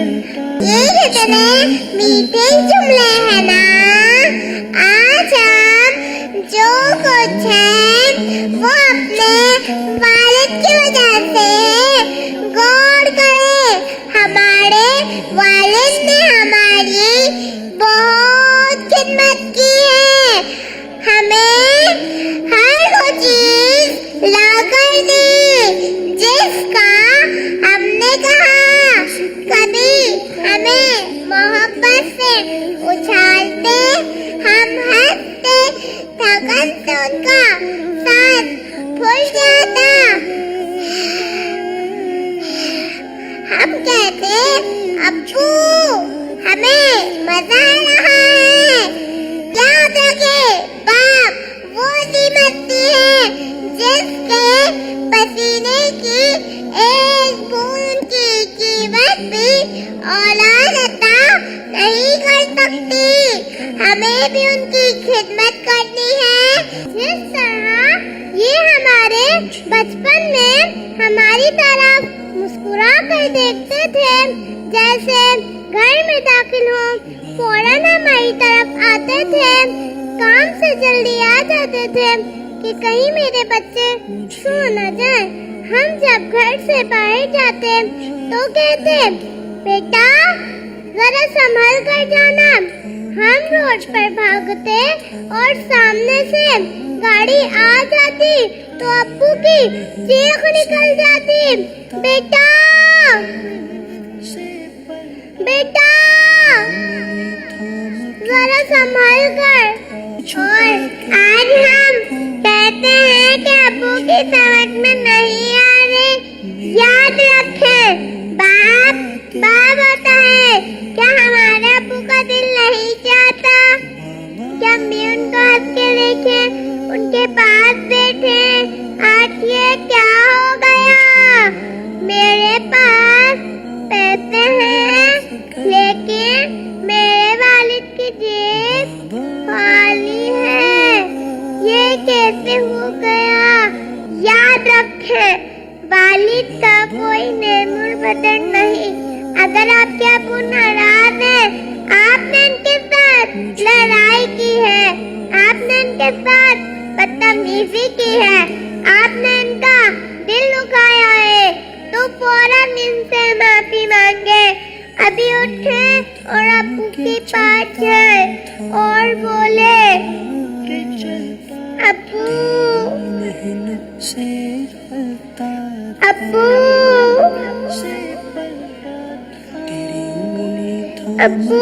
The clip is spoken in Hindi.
ये कितने मीठे जुमले हैं ना। आज हम जो कुछ है वो अपने वालिद की वजह से गौर करें। हमारे वालिद ने हमारी बहुत खिदमत की है, हमें हर वो चीज लाकर दी जिसका हमने कहा। कभी हमें मोहब्बत से उछालते, हम हंसते, थकन से उनका साथ भूल जाता। हम कहते अब्बू हमें मजा आ रहा है। याद रखे बाप वो कीमती है जिसके पसीने की एक बूंद की कीमत भी औलाद अता नहीं कर सकती। हमें भी उनकी खिदमत करनी है। जिस तरह ये हमारे बचपन में हमारी तरफ मुस्कुरा कर देखते थे, जैसे घर में दाखिल हो फौरन हमारी तरफ आते थे, काम से जल्दी आ जाते थे कि कहीं मेरे बच्चे सो न जाए। हम जब घर से बाहर जाते तो कहते बेटा जरा संभल कर जाना। हम रोड पर भागते और सामने से गाड़ी आ जाती तो अब्बू की चीख निकल जाती, बेटा बेटा जरा संभल कर। और आज हम कहते हैं कि अब्बू की समझ में नहीं आ रही। याद रखें बाप बाप होता है। क्या हमारे अब्बू का दिल नहीं चाहता कि हम भी उनको हंस के देखें, उनके पास बैठे। आज ये क्या हो गया, मेरे पास पैसे हैं लेकिन मेरे वालिद की जेब खाली है, ये कैसे हो गया। याद रखें वालिद का कोई नेमुल बदन नहीं। अगर आपके अब्बू नाराज हैं, आपने इनके साथ लड़ाई की है, आपने इनके साथ बदतमीजी की है, आपने इनका दिल दुखाया है, तो फौरन इनसे माफी मांगे। अभी उठे और अब्बू के पास जाए और बोले अब्बू अब्बू अब्बू